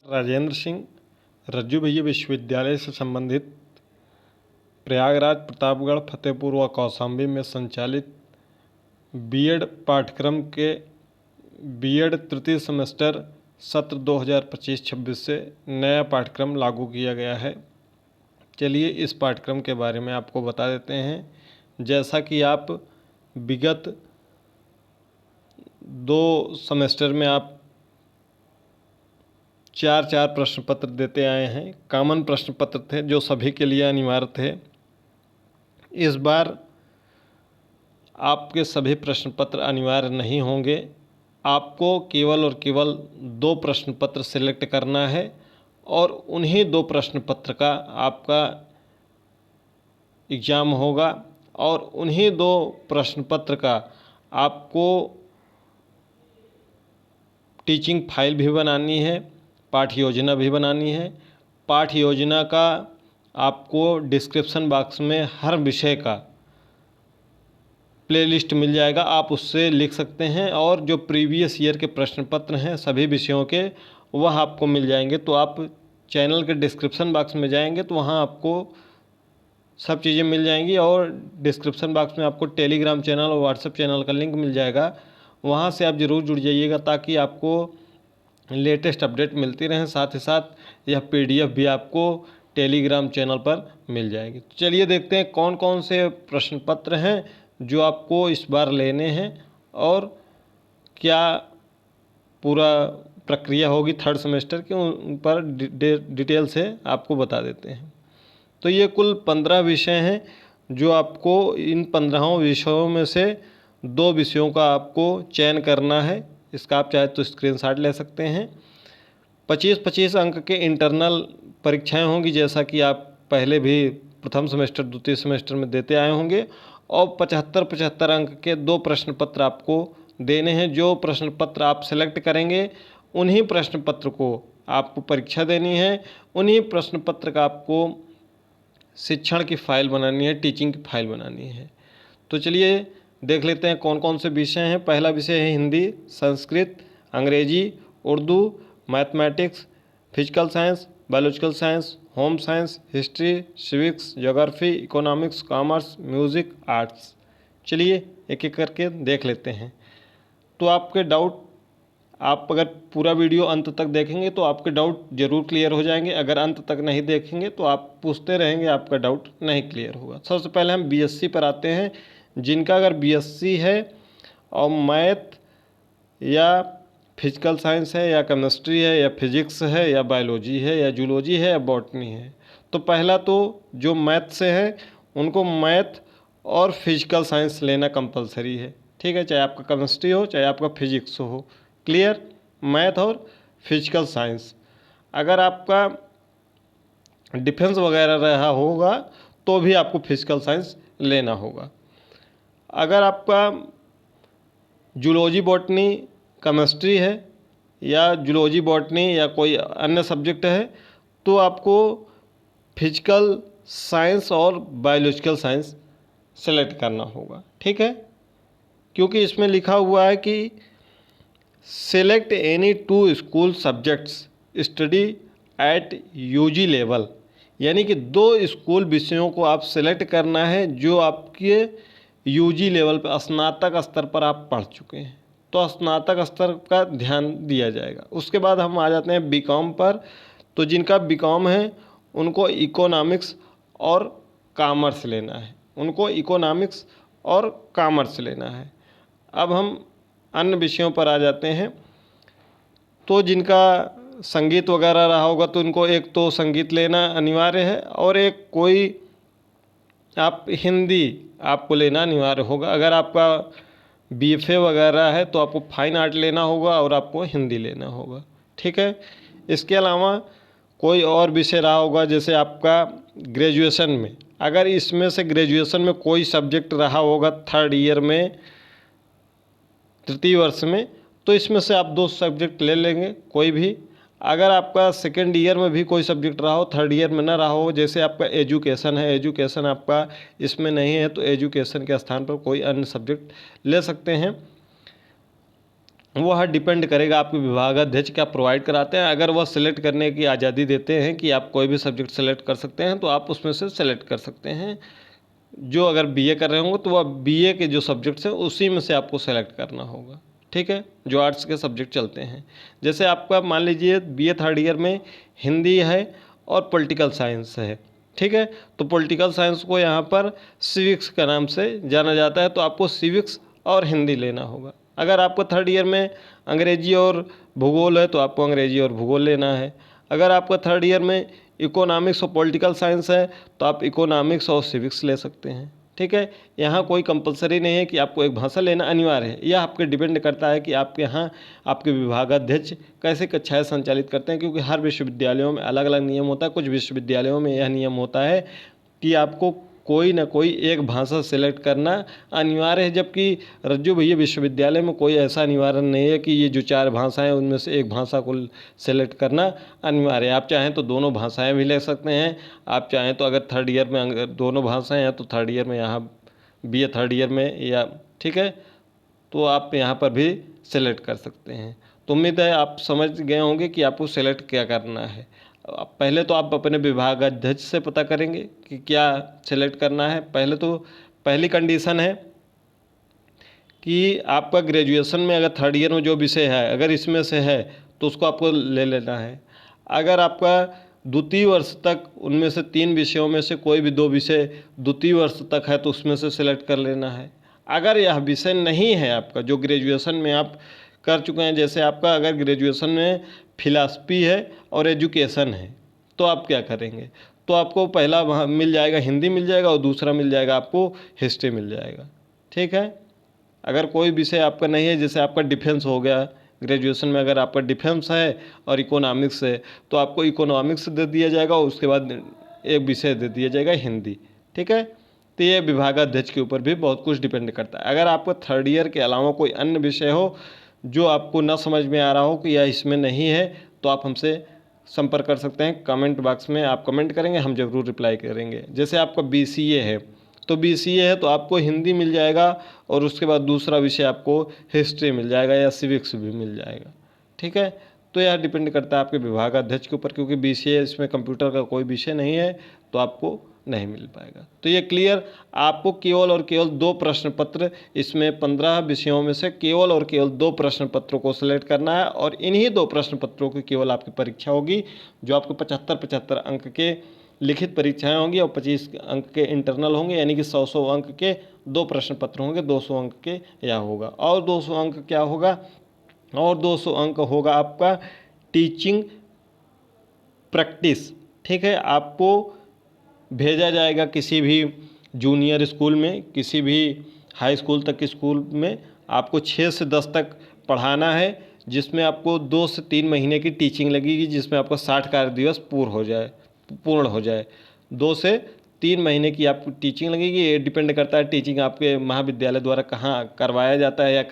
राजेंद्र सिंह रज्जू भैया विश्वविद्यालय से संबंधित प्रयागराज, प्रतापगढ़, फतेहपुर व कौशाम्बी में संचालित बीएड पाठ्यक्रम के बीएड तृतीय सेमेस्टर सत्र 2025-26 से नया पाठ्यक्रम लागू किया गया है। चलिए इस पाठ्यक्रम के बारे में आपको बता देते हैं। जैसा कि आप विगत 2 सेमेस्टर में आप 4 प्रश्न पत्र देते आए हैं। कॉमन प्रश्न पत्र थे जो सभी के लिए अनिवार्य थे। इस बार आपके सभी प्रश्न पत्र अनिवार्य नहीं होंगे। आपको केवल और केवल 2 प्रश्न पत्र सिलेक्ट करना है और उन्हीं 2 प्रश्न पत्र का आपका एग्ज़ाम होगा और उन्हीं 2 प्रश्न पत्र का आपको टीचिंग फाइल भी बनानी है, पाठ्य योजना भी बनानी है। पाठ्य योजना का आपको डिस्क्रिप्शन बॉक्स में हर विषय का प्लेलिस्ट मिल जाएगा, आप उससे लिख सकते हैं। और जो प्रीवियस ईयर के प्रश्न पत्र हैं सभी विषयों के, वह आपको मिल जाएंगे। तो आप चैनल के डिस्क्रिप्शन बॉक्स में जाएंगे तो वहाँ आपको सब चीज़ें मिल जाएंगी और डिस्क्रिप्शन बॉक्स में आपको टेलीग्राम चैनल और व्हाट्सएप चैनल का लिंक मिल जाएगा। वहाँ से आप ज़रूर जुड़ जाइएगा ताकि आपको लेटेस्ट अपडेट मिलती रहें। साथ ही साथ यह PDF भी आपको टेलीग्राम चैनल पर मिल जाएगी। तो चलिए देखते हैं कौन कौन से प्रश्न पत्र हैं जो आपको इस बार लेने हैं और क्या पूरा प्रक्रिया होगी थर्ड सेमेस्टर के, उन पर डिटेल से आपको बता देते हैं। तो ये कुल 15 विषय हैं जो आपको इन 15 विषयों में से 2 विषयों का आपको चयन करना है। इसका आप चाहे तो स्क्रीनशॉट ले सकते हैं। 25-25 अंक के इंटरनल परीक्षाएं होंगी, जैसा कि आप पहले भी प्रथम सेमेस्टर द्वितीय सेमेस्टर में देते आए होंगे। और 75-75 अंक के 2 प्रश्न पत्र आपको देने हैं। जो प्रश्न पत्र आप सेलेक्ट करेंगे उन्हीं प्रश्न पत्र को आपको परीक्षा देनी है। उन्हीं प्रश्न पत्र का आपको शिक्षण की फाइल बनानी है, टीचिंग की फाइल बनानी है। तो चलिए देख लेते हैं कौन कौन से विषय हैं। पहला विषय है हिंदी, संस्कृत, अंग्रेजी, Urdu, mathematics, physical science, biological science, home science, history, civics, geography, economics, commerce, music, arts. चलिए एक एक करके देख लेते हैं। तो आपके डाउट, आप अगर पूरा वीडियो अंत तक देखेंगे तो आपके डाउट ज़रूर क्लियर हो जाएंगे। अगर अंत तक नहीं देखेंगे तो आप पूछते रहेंगे, आपका डाउट नहीं क्लियर होगा। सबसे पहले हम BSc पर आते हैं। जिनका अगर BSc है और मैथ या फिजिकल साइंस है या केमिस्ट्री है या फिजिक्स है या बायोलॉजी है या जूलॉजी है या बॉटनी है, तो पहला तो जो मैथ से है उनको मैथ और फिजिकल साइंस लेना कंपलसरी है। ठीक है, चाहे आपका केमिस्ट्री हो चाहे आपका फिजिक्स हो। क्लियर, मैथ और फिजिकल साइंस। अगर आपका डिफेंस वगैरह रहा होगा तो भी आपको फिजिकल साइंस लेना होगा। अगर आपका जूलॉजी बॉटनी केमिस्ट्री है या जूलॉजी बॉटनी या कोई अन्य सब्जेक्ट है तो आपको फिजिकल साइंस और बायोलॉजिकल साइंस सेलेक्ट करना होगा। ठीक है, क्योंकि इसमें लिखा हुआ है कि select any 2 school subjects study eight UG level, यानी कि 2 स्कूल विषयों को आप सेलेक्ट करना है जो आपके UG लेवल पर, स्नातक स्तर पर आप पढ़ चुके हैं। तो स्नातक स्तर का ध्यान दिया जाएगा। उसके बाद हम आ जाते हैं BCom पर। तो जिनका BCom है उनको इकोनॉमिक्स और कॉमर्स लेना है, उनको इकोनॉमिक्स और कॉमर्स लेना है। अब हम अन्य विषयों पर आ जाते हैं। तो जिनका संगीत वगैरह रहा होगा तो उनको एक तो संगीत लेना अनिवार्य है और एक कोई आप हिंदी आपको लेना अनिवार्य होगा। अगर आपका BFA वगैरह है तो आपको फाइन आर्ट लेना होगा और आपको हिंदी लेना होगा। ठीक है, इसके अलावा कोई और विषय रहा होगा, जैसे आपका ग्रेजुएशन में, अगर इसमें से ग्रेजुएशन में कोई सब्जेक्ट रहा होगा 3rd ईयर में, तृतीय वर्ष में, तो इसमें से आप 2 सब्जेक्ट ले लेंगे कोई भी। अगर आपका 2nd ईयर में भी कोई सब्जेक्ट रहा हो, 3rd ईयर में ना रहा हो, जैसे आपका एजुकेशन है, एजुकेशन आपका इसमें नहीं है तो एजुकेशन के स्थान पर कोई अन्य सब्जेक्ट ले सकते हैं। वह डिपेंड करेगा आपके विभागाध्यक्ष क्या प्रोवाइड कराते हैं। अगर वह सेलेक्ट करने की आज़ादी देते हैं कि आप कोई भी सब्जेक्ट सेलेक्ट कर सकते हैं, तो आप उसमें से सेलेक्ट कर सकते हैं। जो अगर बीए कर रहे होंगे तो वह बीए के जो सब्जेक्ट्स हैं उसी में से आपको सेलेक्ट करना होगा, ठीक है, जो आर्ट्स के सब्जेक्ट चलते हैं। जैसे आपका मान लीजिए बीए थर्ड ईयर में हिंदी है और पॉलिटिकल साइंस है, ठीक है, तो पॉलिटिकल साइंस को यहाँ पर सिविक्स का नाम से जाना जाता है, तो आपको सिविक्स और हिंदी लेना होगा। अगर आपको थर्ड ईयर में अंग्रेजी और भूगोल है तो आपको अंग्रेजी और भूगोल लेना है। अगर आपका थर्ड ईयर में इकोनॉमिक्स और पॉलिटिकल साइंस है तो आप इकोनॉमिक्स और सिविक्स ले सकते हैं, ठीक है। यहाँ कोई कंपलसरी नहीं है कि आपको एक भाषा लेना अनिवार्य है। यह आपके डिपेंड करता है कि आपके यहाँ आपके विभागाध्यक्ष कैसे कक्षाएं संचालित करते हैं, क्योंकि हर विश्वविद्यालयों में अलग अलग नियम होता है। कुछ विश्वविद्यालयों में यह नियम होता है कि आपको कोई ना कोई एक भाषा सेलेक्ट करना अनिवार्य है, जबकि रज्जू भैया विश्वविद्यालय में कोई ऐसा अनिवार्य नहीं है कि ये जो 4 भाषाएं उनमें से एक भाषा को सेलेक्ट करना अनिवार्य है। आप चाहें तो दोनों भाषाएं भी ले सकते हैं। आप चाहें तो अगर थर्ड ईयर में अगर दोनों भाषाएं हैं तो थर्ड ईयर में यहाँ बीए थर्ड ईयर में या, ठीक है, तो आप यहाँ पर भी सेलेक्ट कर सकते हैं। तो उम्मीद है आप समझ गए होंगे कि आपको सेलेक्ट क्या करना है। पहले तो आप अपने विभागाध्यक्ष से पता करेंगे कि क्या सेलेक्ट करना है। पहले तो पहली कंडीशन है कि आपका ग्रेजुएशन में अगर थर्ड ईयर में जो विषय है अगर इसमें से है तो उसको आपको ले लेना है। अगर आपका द्वितीय वर्ष तक उनमें से 3 विषयों में से कोई भी 2 विषय द्वितीय वर्ष तक है तो उसमें से सेलेक्ट कर लेना है। अगर यह विषय नहीं है आपका जो ग्रेजुएशन में आप कर चुके हैं, जैसे आपका अगर ग्रेजुएशन में फिलॉसफी है और एजुकेशन है, तो आप क्या करेंगे, तो आपको पहला वहाँ मिल जाएगा हिंदी मिल जाएगा और दूसरा मिल जाएगा आपको हिस्ट्री मिल जाएगा, ठीक है। अगर कोई विषय आपका नहीं है, जैसे आपका डिफेंस हो गया, ग्रेजुएशन में अगर आपका डिफेंस है और इकोनॉमिक्स है तो आपको इकोनॉमिक्स दे दिया जाएगा और उसके बाद एक विषय दे दिया जाएगा हिंदी, ठीक है। तो ये विभागाध्यक्ष के ऊपर भी बहुत कुछ डिपेंड करता है। अगर आपको थर्ड ईयर के अलावा कोई अन्य विषय हो जो आपको ना समझ में आ रहा हो कि यह इसमें नहीं है, तो आप हमसे संपर्क कर सकते हैं। कमेंट बॉक्स में आप कमेंट करेंगे, हम ज़रूर रिप्लाई करेंगे। जैसे आपका बीसीए है तो बीसीए है तो आपको हिंदी मिल जाएगा और उसके बाद दूसरा विषय आपको हिस्ट्री मिल जाएगा या सिविक्स भी मिल जाएगा, ठीक है। तो यह डिपेंड करता है आपके विभागाध्यक्ष के ऊपर, क्योंकि बीसीए इसमें कंप्यूटर का कोई विषय नहीं है तो आपको नहीं मिल पाएगा। तो ये क्लियर, आपको केवल और केवल 2 प्रश्न पत्र, इसमें 15 विषयों में से केवल और केवल 2 प्रश्न पत्रों को सिलेक्ट करना है और इन्हीं 2 प्रश्न पत्रों की केवल आपकी परीक्षा होगी, जो आपको 75-75 अंक के लिखित परीक्षाएं होंगी और 25 अंक के इंटरनल होंगे, यानी कि 100 अंक के 2 प्रश्न पत्र होंगे। 200 अंक के यह होगा और 200 अंक क्या होगा, और 200 अंक होगा आपका टीचिंग प्रैक्टिस, ठीक है। आपको भेजा जाएगा किसी भी जूनियर स्कूल में, किसी भी हाई स्कूल तक के स्कूल में आपको 6 से 10 तक पढ़ाना है, जिसमें आपको 2 से 3 महीने की टीचिंग लगेगी, जिसमें आपका 60 कार्य दिवस पूर्ण हो जाए। 2 से 3 महीने की आपको टीचिंग लगेगी। ये डिपेंड करता है टीचिंग आपके महाविद्यालय द्वारा कहाँ करवाया जाता है या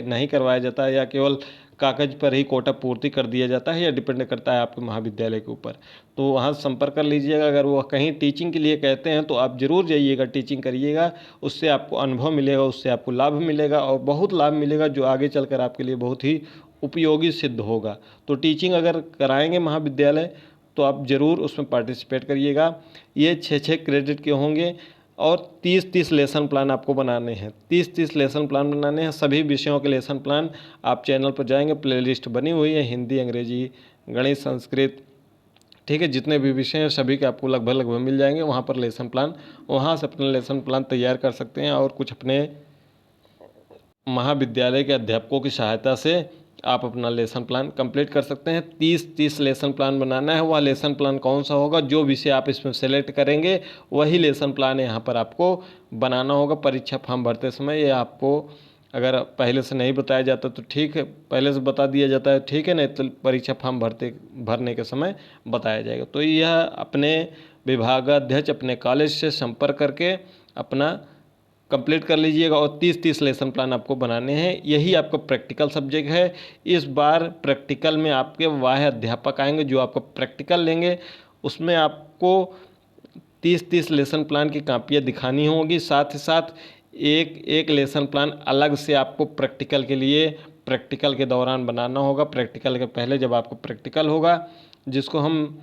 नहीं करवाया जाता है, या केवल कागज़ पर ही कोटा पूर्ति कर दिया जाता है, या डिपेंड करता है आपके महाविद्यालय के ऊपर। तो वहाँ संपर्क कर लीजिएगा। अगर वो कहीं टीचिंग के लिए कहते हैं तो आप ज़रूर जाइएगा, टीचिंग करिएगा, उससे आपको अनुभव मिलेगा, उससे आपको लाभ मिलेगा और बहुत लाभ मिलेगा, जो आगे चलकर आपके लिए बहुत ही उपयोगी सिद्ध होगा। तो टीचिंग अगर कराएंगे महाविद्यालय तो आप ज़रूर उसमें पार्टिसिपेट करिएगा। ये 6-6 क्रेडिट के होंगे और 30-30 लेसन प्लान आपको बनाने हैं। 30-30 लेसन प्लान बनाने हैं। सभी विषयों के लेसन प्लान आप चैनल पर जाएंगे, प्लेलिस्ट बनी हुई है, हिंदी, अंग्रेजी, गणित, संस्कृत, ठीक है, जितने भी विषय हैं सभी के आपको लगभग मिल जाएंगे। वहाँ पर लेसन प्लान, वहाँ से अपना लेसन प्लान तैयार कर सकते हैं और कुछ अपने महाविद्यालय के अध्यापकों की सहायता से आप अपना लेसन प्लान कंप्लीट कर सकते हैं। 30-30 लेसन प्लान बनाना है। वह लेसन प्लान कौन सा होगा, जो विषय आप इसमें सेलेक्ट करेंगे वही लेसन प्लान यहाँ पर आपको बनाना होगा। परीक्षा फॉर्म भरते समय ये आपको अगर पहले से नहीं बताया जाता तो ठीक है, पहले से बता दिया जाता है ठीक है, नहीं तो परीक्षा फॉर्म भरने के समय बताया जाएगा। तो यह अपने विभागाध्यक्ष अपने कॉलेज से संपर्क करके अपना कंप्लीट कर लीजिएगा और 30-30 लेसन प्लान आपको बनाने हैं। यही आपका प्रैक्टिकल सब्जेक्ट है। इस बार प्रैक्टिकल में आपके वाह अध्यापक आएंगे जो आपको प्रैक्टिकल लेंगे, उसमें आपको 30-30 लेसन प्लान की कापियाँ दिखानी होंगी। साथ ही साथ एक लेसन प्लान अलग से आपको प्रैक्टिकल के लिए प्रैक्टिकल के दौरान बनाना होगा। प्रैक्टिकल के पहले जब आपको प्रैक्टिकल होगा, जिसको हम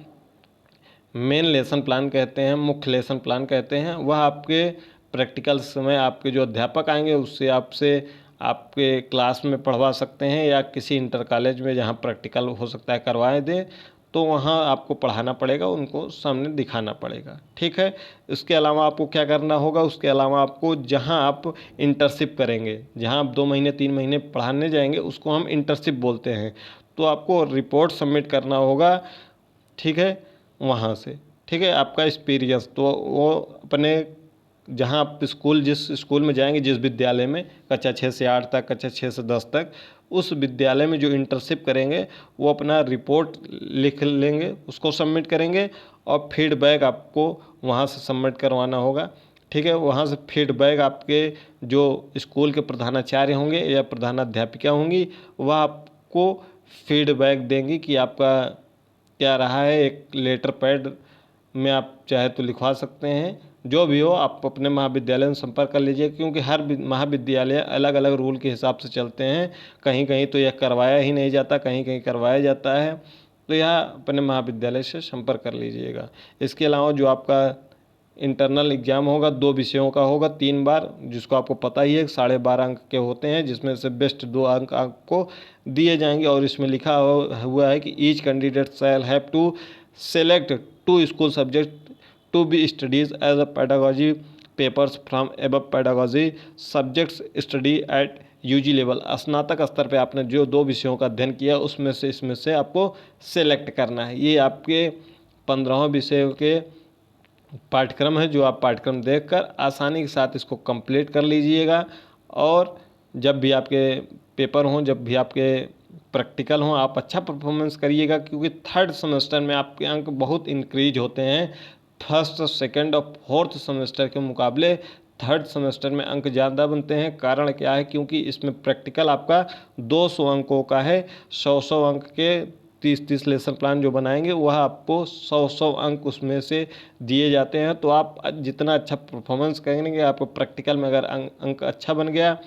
मेन लेसन प्लान कहते हैं, मुख्य लेसन प्लान कहते हैं, वह आपके प्रैक्टिकल समय आपके जो अध्यापक आएंगे उससे आपसे आपके क्लास में पढ़वा सकते हैं, या किसी इंटर कॉलेज में जहाँ प्रैक्टिकल हो सकता है करवाए दें, तो वहाँ आपको पढ़ाना पड़ेगा, उनको सामने दिखाना पड़ेगा। ठीक है। इसके अलावा आपको क्या करना होगा, उसके अलावा आपको जहाँ आप इंटर्नशिप करेंगे, जहाँ आप 2 महीने 3 महीने पढ़ाने जाएंगे, उसको हम इंटर्नशिप बोलते हैं, तो आपको रिपोर्ट सबमिट करना होगा। ठीक है, वहाँ से। ठीक है, आपका एक्सपीरियंस तो वो अपने जहाँ आप जिस स्कूल में जाएंगे, जिस विद्यालय में कक्षा 6 से 8 तक, कक्षा 6 से 10 तक, उस विद्यालय में जो इंटर्नशिप करेंगे वो अपना रिपोर्ट लिख लेंगे, उसको सबमिट करेंगे और फीडबैक आपको वहाँ से सबमिट करवाना होगा। ठीक है, वहाँ से फीडबैक आपके जो स्कूल के प्रधानाचार्य होंगे या प्रधानाध्यापिका होंगी, वह आपको फीडबैक देंगी कि आपका क्या रहा है। एक लेटर पैड में आप चाहे तो लिखवा सकते हैं। जो भी हो, आप अपने महाविद्यालय में संपर्क कर लीजिए, क्योंकि हर महाविद्यालय अलग अलग रूल के हिसाब से चलते हैं। कहीं कहीं तो यह करवाया ही नहीं जाता, कहीं कहीं करवाया जाता है, तो यह अपने महाविद्यालय से संपर्क कर लीजिएगा। इसके अलावा जो आपका इंटरनल एग्ज़ाम होगा 2 विषयों का होगा 3 बार, जिसको आपको पता ही है 12.5 अंक के होते हैं, जिसमें से बेस्ट 2 अंक आपको दिए जाएंगे। और इसमें लिखा हुआ है कि each candidate shall have to select 2 school subject to be studies as a pedagogy papers from above pedagogy subjects study at UG level. स्नातक स्तर पे आपने जो 2 विषयों का अध्ययन किया उसमें से इसमें से आपको सेलेक्ट करना है। ये आपके 15 विषयों के पाठ्यक्रम है, जो आप पाठ्यक्रम देखकर आसानी के साथ इसको कंप्लीट कर लीजिएगा। और जब भी आपके पेपर हों, जब भी आपके प्रैक्टिकल हों, आप अच्छा परफॉर्मेंस करिएगा, क्योंकि 3rd सेमेस्टर में आपके अंक बहुत इंक्रीज होते हैं। 1st, 2nd और 4th सेमेस्टर के मुकाबले 3rd सेमेस्टर में अंक ज़्यादा बनते हैं। कारण क्या है, क्योंकि इसमें प्रैक्टिकल आपका 200 अंकों का है। 100 अंक के 30 लेसन प्लान जो बनाएंगे वह आपको 100 अंक उसमें से दिए जाते हैं। तो आप जितना अच्छा परफॉर्मेंस करेंगे, आपको प्रैक्टिकल में अगर अंक अच्छा बन गया,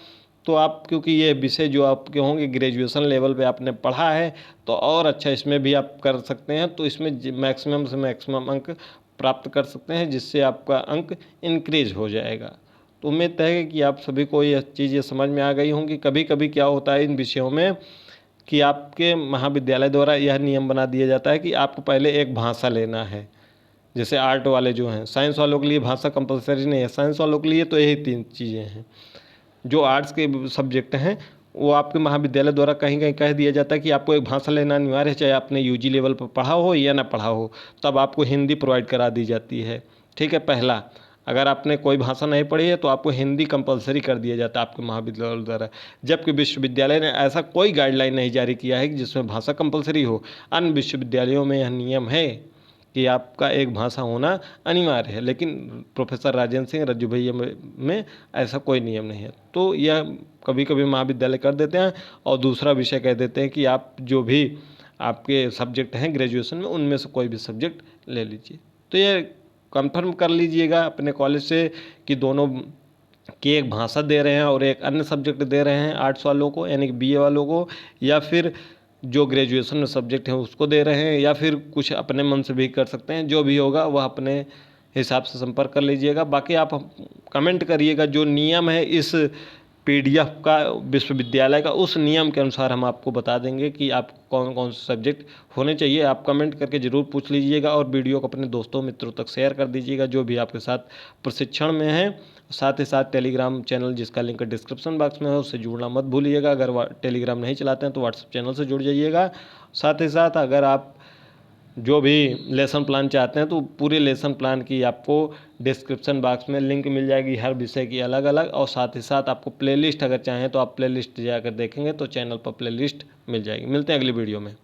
तो आप, क्योंकि ये विषय जो आपके होंगे ग्रेजुएशन लेवल पे आपने पढ़ा है, तो और अच्छा इसमें भी आप कर सकते हैं। तो इसमें मैक्सिमम से मैक्सिमम अंक प्राप्त कर सकते हैं, जिससे आपका अंक इंक्रीज हो जाएगा। तो उम्मीद है कि आप सभी को ये चीज़ें समझ में आ गई होंगी। कभी कभी क्या होता है इन विषयों में कि आपके महाविद्यालय द्वारा यह नियम बना दिया जाता है कि आपको पहले एक भाषा लेना है। जैसे आर्ट वाले जो हैं, साइंस वालों के लिए भाषा कंपलसरी नहीं है, साइंस वालों के लिए तो यही 3 चीज़ें हैं। जो आर्ट्स के सब्जेक्ट हैं वो आपके महाविद्यालय द्वारा कहीं कहीं कह दिया जाता है कि आपको एक भाषा लेना अनिवार्य है, चाहे आपने यूजी लेवल पर पढ़ा हो या ना पढ़ा हो। तब आपको हिंदी प्रोवाइड करा दी जाती है। ठीक है, पहला, अगर आपने कोई भाषा नहीं पढ़ी है तो आपको हिंदी कंपलसरी कर दिया जाता है आपके महाविद्यालय द्वारा। जबकि विश्वविद्यालय ने ऐसा कोई गाइडलाइन नहीं जारी किया है कि जिसमें भाषा कंपलसरी हो। अन्य विश्वविद्यालयों में यह नियम है कि आपका एक भाषा होना अनिवार्य है, लेकिन प्रोफेसर राजेंद्र सिंह रज्जू भैया में ऐसा कोई नियम नहीं है। तो यह कभी कभी महाविद्यालय कर देते हैं और दूसरा विषय कह देते हैं कि आप जो भी आपके सब्जेक्ट हैं ग्रेजुएशन में, उनमें से कोई भी सब्जेक्ट ले लीजिए। तो ये कंफर्म कर लीजिएगा अपने कॉलेज से कि दोनों की एक भाषा दे रहे हैं और एक अन्य सब्जेक्ट दे रहे हैं आर्ट्स वालों को, यानी कि बीए वालों को, या फिर जो ग्रेजुएशन में सब्जेक्ट है उसको दे रहे हैं, या फिर कुछ अपने मन से भी कर सकते हैं। जो भी होगा वह अपने हिसाब से संपर्क कर लीजिएगा। बाकी आप कमेंट करिएगा, जो नियम है इस पीडीएफ का विश्वविद्यालय का, उस नियम के अनुसार हम आपको बता देंगे कि आपको कौन कौन से सब्जेक्ट होने चाहिए। आप कमेंट करके ज़रूर पूछ लीजिएगा और वीडियो को अपने दोस्तों मित्रों तक शेयर कर दीजिएगा जो भी आपके साथ प्रशिक्षण में है। साथ ही साथ टेलीग्राम चैनल जिसका लिंक डिस्क्रिप्शन बॉक्स में है उससे जुड़ना मत भूलिएगा। अगर टेलीग्राम नहीं चलाते हैं तो व्हाट्सएप चैनल से जुड़ जाइएगा। साथ ही साथ अगर आप जो भी लेसन प्लान चाहते हैं तो पूरे लेसन प्लान की आपको डिस्क्रिप्शन बॉक्स में लिंक मिल जाएगी, हर विषय की अलग अलग। और साथ ही साथ आपको प्लेलिस्ट अगर चाहें तो आप प्लेलिस्ट जाकर देखेंगे तो चैनल पर प्लेलिस्ट मिल जाएगी। मिलते हैं अगली वीडियो में।